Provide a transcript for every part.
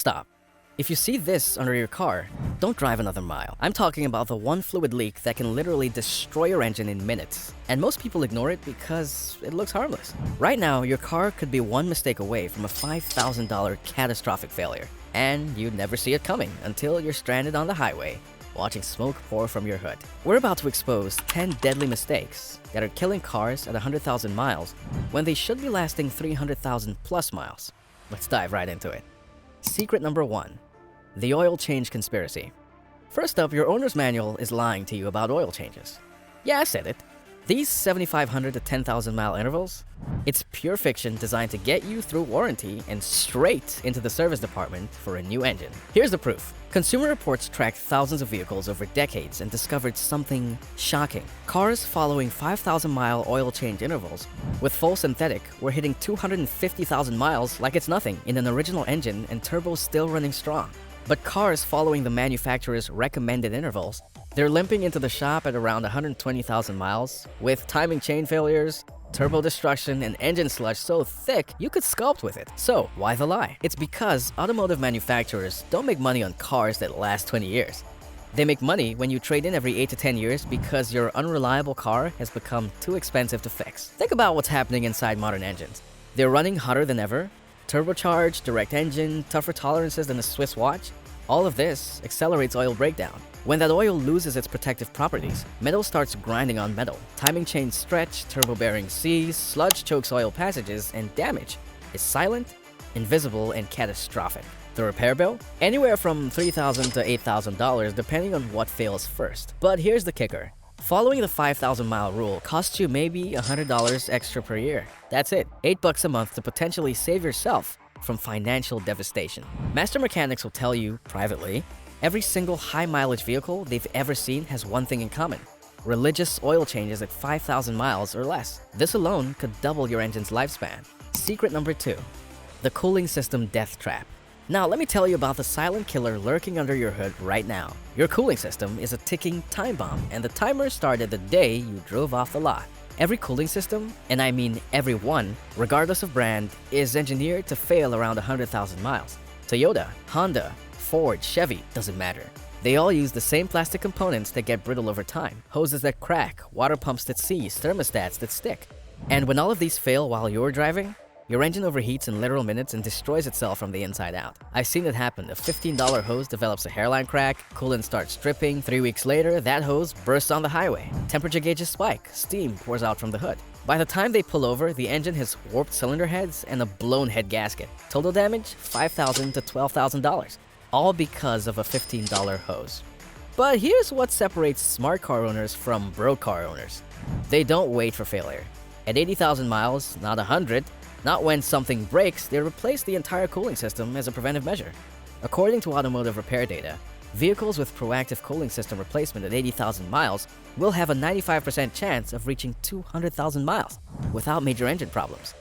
Stop. If you see this under your car, don't drive another mile. I'm talking about the one fluid leak that can literally destroy your engine in minutes. And most people ignore it because it looks harmless. Right now, your car could be one mistake away from a $5,000 catastrophic failure. And you'd never see it coming until you're stranded on the highway, watching smoke pour from your hood. We're about to expose 10 deadly mistakes that are killing cars at 100,000 miles when they should be lasting 300,000 plus miles. Let's dive right into it. Secret number 1. The oil change conspiracy. First up, your owner's manual is lying to you about oil changes. Yeah, I said it. These 7,500 to 10,000 mile intervals, it's pure fiction designed to get you through warranty and straight into the service department for a new engine. Here's the proof. Consumer Reports tracked thousands of vehicles over decades and discovered something shocking. Cars following 5,000 mile oil change intervals with full synthetic were hitting 250,000 miles like it's nothing in an original engine and turbos still running strong. But cars following the manufacturer's recommended intervals, they're limping into the shop at around 120,000 miles with timing chain failures, turbo destruction, and engine sludge so thick you could sculpt with it. So, why the lie? It's because automotive manufacturers don't make money on cars that last 20 years. They make money when you trade in every 8 to 10 years because your unreliable car has become too expensive to fix. Think about what's happening inside modern engines. They're running hotter than ever, turbocharged, direct engine, tougher tolerances than a Swiss watch. All of this accelerates oil breakdown. When that oil loses its protective properties, metal starts grinding on metal. Timing chains stretch, turbo bearings seize, sludge chokes oil passages, and damage is silent, invisible, and catastrophic. The repair bill? Anywhere from $3,000 to $8,000 depending on what fails first. But here's the kicker. Following the 5,000 mile rule costs you maybe $100 extra per year. That's it, $8 a month to potentially save yourself from financial devastation. Master mechanics will tell you, privately, every single high-mileage vehicle they've ever seen has one thing in common: religious oil changes at 5,000 miles or less. This alone could double your engine's lifespan. Secret number 2. The cooling system death trap. Now, let me tell you about the silent killer lurking under your hood right now. Your cooling system is a ticking time bomb, and the timer started the day you drove off the lot. Every cooling system, and I mean every one, regardless of brand, is engineered to fail around 100,000 miles. Toyota, Honda, Ford, Chevy, doesn't matter. They all use the same plastic components that get brittle over time. Hoses that crack, water pumps that seize, thermostats that stick. And when all of these fail while you're driving, your engine overheats in literal minutes and destroys itself from the inside out. I've seen it happen. A $15 hose develops a hairline crack, coolant starts dripping. 3 weeks later, that hose bursts on the highway. Temperature gauges spike, steam pours out from the hood. By the time they pull over, the engine has warped cylinder heads and a blown head gasket. Total damage, $5,000 to $12,000. All because of a $15 hose. But here's what separates smart car owners from broke car owners. They don't wait for failure. At 80,000 miles, not 100, not when something breaks, they replace the entire cooling system as a preventive measure. According to automotive repair data, vehicles with proactive cooling system replacement at 80,000 miles will have a 95% chance of reaching 200,000 miles without major engine problems.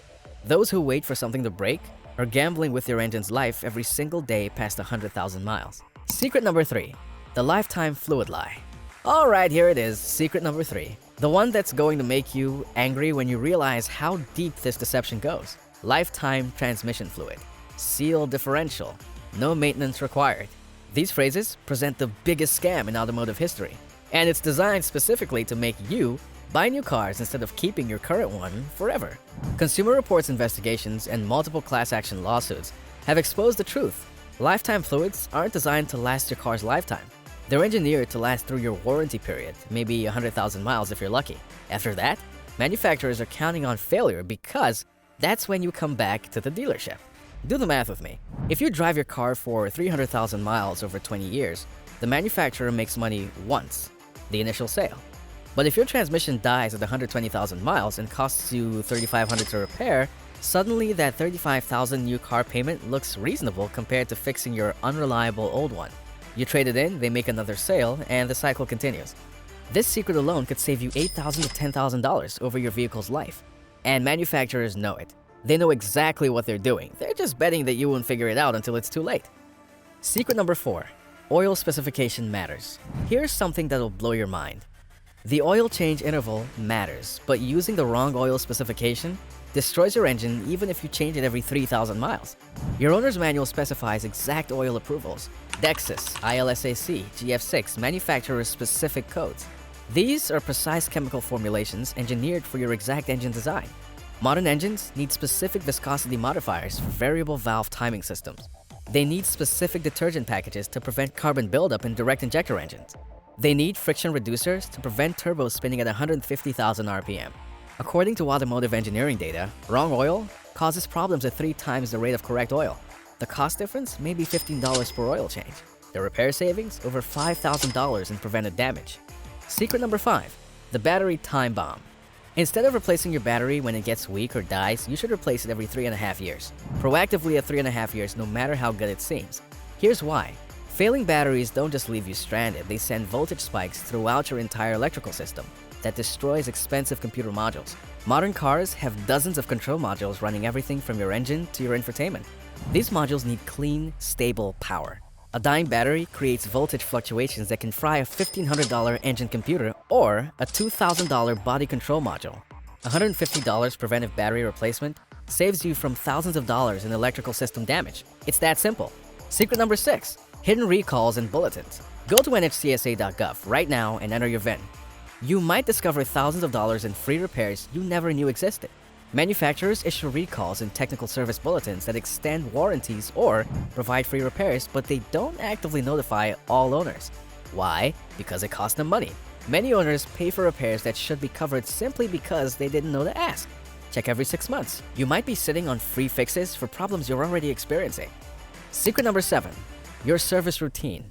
Those who wait for something to break are gambling with your engine's life every single day past 100,000 miles. Secret number 3. The lifetime fluid lie. Alright, here it is, secret number 3. The one that's going to make you angry when you realize how deep this deception goes. Lifetime transmission fluid. Sealed differential. No maintenance required. These phrases present the biggest scam in automotive history. And it's designed specifically to make you buy new cars instead of keeping your current one forever. Consumer Reports investigations and multiple class action lawsuits have exposed the truth. Lifetime fluids aren't designed to last your car's lifetime. They're engineered to last through your warranty period, maybe 100,000 miles if you're lucky. After that, manufacturers are counting on failure because that's when you come back to the dealership. Do the math with me. If you drive your car for 300,000 miles over 20 years, the manufacturer makes money once, the initial sale. But if your transmission dies at 120,000 miles and costs you $3,500 to repair, suddenly that $35,000 new car payment looks reasonable compared to fixing your unreliable old one. You trade it in, they make another sale, and the cycle continues. This secret alone could save you $8,000 to $10,000 over your vehicle's life. And manufacturers know it. They know exactly what they're doing. They're just betting that you won't figure it out until it's too late. Secret number 4. Oil specification matters. Here's something that'll blow your mind. The oil change interval matters, but using the wrong oil specification destroys your engine even if you change it every 3,000 miles. Your owner's manual specifies exact oil approvals, Dexis, ILSAC, GF6, manufacturer-specific codes. These are precise chemical formulations engineered for your exact engine design. Modern engines need specific viscosity modifiers for variable valve timing systems. They need specific detergent packages to prevent carbon buildup in direct injector engines. They need friction reducers to prevent turbos spinning at 150,000 RPM. According to automotive engineering data, wrong oil causes problems at 3 times the rate of correct oil. The cost difference may be $15 per oil change. The repair savings, over $5,000 in prevented damage. Secret number 5, the battery time bomb. Instead of replacing your battery when it gets weak or dies, you should replace it every 3.5 years. Proactively at 3.5 years, no matter how good it seems. Here's why. Failing batteries don't just leave you stranded, they send voltage spikes throughout your entire electrical system that destroys expensive computer modules. Modern cars have dozens of control modules running everything from your engine to your infotainment. These modules need clean, stable power. A dying battery creates voltage fluctuations that can fry a $1,500 engine computer or a $2,000 body control module. $150 preventive battery replacement saves you from thousands of dollars in electrical system damage. It's that simple. Secret number 6, hidden recalls and bulletins. Go to nhcsa.gov right now and enter your VIN. You might discover thousands of dollars in free repairs you never knew existed. Manufacturers issue recalls and technical service bulletins that extend warranties or provide free repairs, but they don't actively notify all owners. Why? Because it costs them money. Many owners pay for repairs that should be covered simply because they didn't know to ask. Check every 6 months. You might be sitting on free fixes for problems you're already experiencing. Secret number 7, your service routine.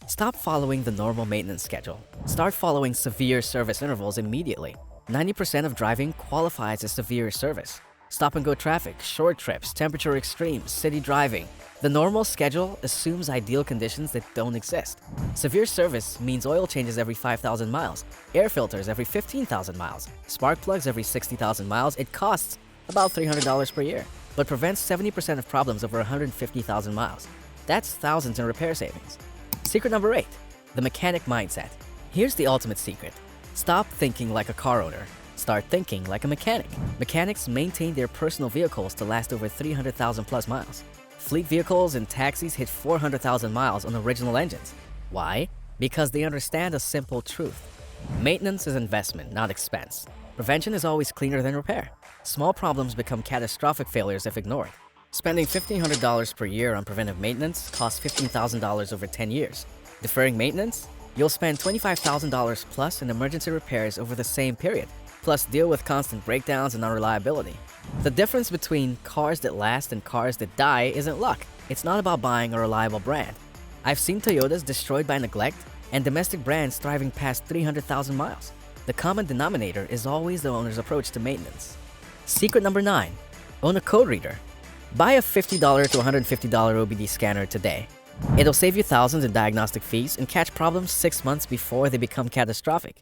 Stop following the normal maintenance schedule. Start following severe service intervals immediately. 90% of driving qualifies as severe service. Stop and go traffic, short trips, temperature extremes, city driving. The normal schedule assumes ideal conditions that don't exist. Severe service means oil changes every 5,000 miles, air filters every 15,000 miles, spark plugs every 60,000 miles. It costs about $300 per year, but prevents 70% of problems over 150,000 miles. That's thousands in repair savings. Secret number 8, the mechanic mindset. Here's the ultimate secret. Stop thinking like a car owner. Start thinking like a mechanic. Mechanics maintain their personal vehicles to last over 300,000 plus miles. Fleet vehicles and taxis hit 400,000 miles on original engines. Why? Because they understand a simple truth. Maintenance is investment, not expense. Prevention is always cleaner than repair. Small problems become catastrophic failures if ignored. Spending $1,500 per year on preventive maintenance costs $15,000 over 10 years. Deferring maintenance? You'll spend $25,000 plus in emergency repairs over the same period, plus deal with constant breakdowns and unreliability. The difference between cars that last and cars that die isn't luck. It's not about buying a reliable brand. I've seen Toyotas destroyed by neglect and domestic brands thriving past 300,000 miles. The common denominator is always the owner's approach to maintenance. Secret number 9, own a code reader. Buy a $50 to $150 OBD scanner today. It'll save you thousands in diagnostic fees and catch problems 6 months before they become catastrophic.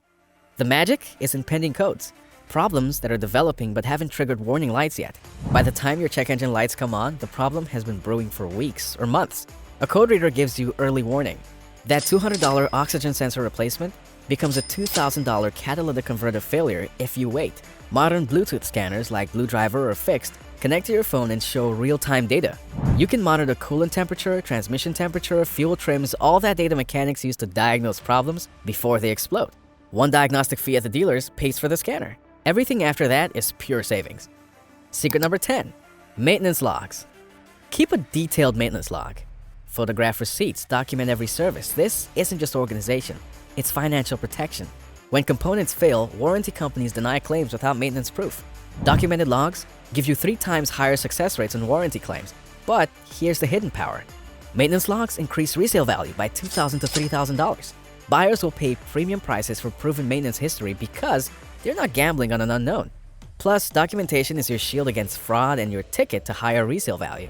The magic is in pending codes, problems that are developing but haven't triggered warning lights yet. By the time your check engine lights come on, the problem has been brewing for weeks or months. A code reader gives you early warning. That $200 oxygen sensor replacement becomes a $2,000 catalytic converter failure if you wait. Modern Bluetooth scanners like BlueDriver or Fixed connect to your phone and show real-time data. You can monitor coolant temperature, transmission temperature, fuel trims, all that data mechanics use to diagnose problems before they explode. One diagnostic fee at the dealers pays for the scanner. Everything after that is pure savings. Secret number 10, maintenance logs. Keep a detailed maintenance log. Photograph receipts, document every service. This isn't just organization, it's financial protection. When components fail, warranty companies deny claims without maintenance proof. Documented logs give you 3 times higher success rates on warranty claims. But here's the hidden power. Maintenance logs increase resale value by $2,000 to $3,000. Buyers will pay premium prices for proven maintenance history because they're not gambling on an unknown. Plus, documentation is your shield against fraud and your ticket to higher resale value.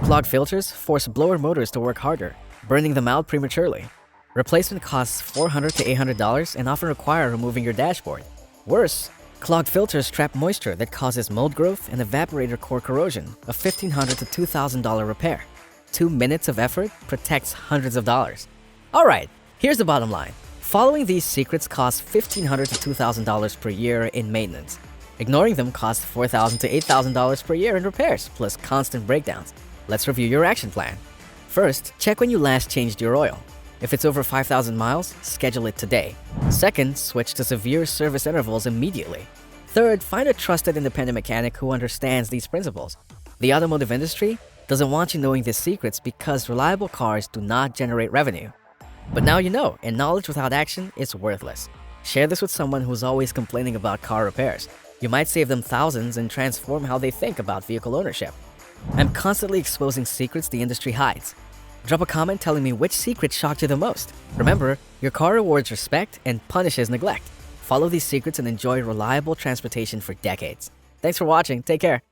Clogged filters force blower motors to work harder, burning them out prematurely. Replacement costs $400 to $800 and often require removing your dashboard. Worse, clogged filters trap moisture that causes mold growth and evaporator core corrosion, a $1,500 to $2,000 repair. 2 minutes of effort protects hundreds of dollars. Alright, here's the bottom line. Following these secrets costs $1,500 to $2,000 per year in maintenance. Ignoring them costs $4,000 to $8,000 per year in repairs, plus constant breakdowns. Let's review your action plan. First, check when you last changed your oil. If it's over 5,000 miles, schedule it today. Second, switch to severe service intervals immediately. Third, find a trusted independent mechanic who understands these principles. The automotive industry doesn't want you knowing these secrets because reliable cars do not generate revenue. But now you know, and knowledge without action is worthless. Share this with someone who's always complaining about car repairs. You might save them thousands and transform how they think about vehicle ownership. I'm constantly exposing secrets the industry hides. Drop a comment telling me which secret shocked you the most. Remember, your car rewards respect and punishes neglect. Follow these secrets and enjoy reliable transportation for decades. Thanks for watching. Take care.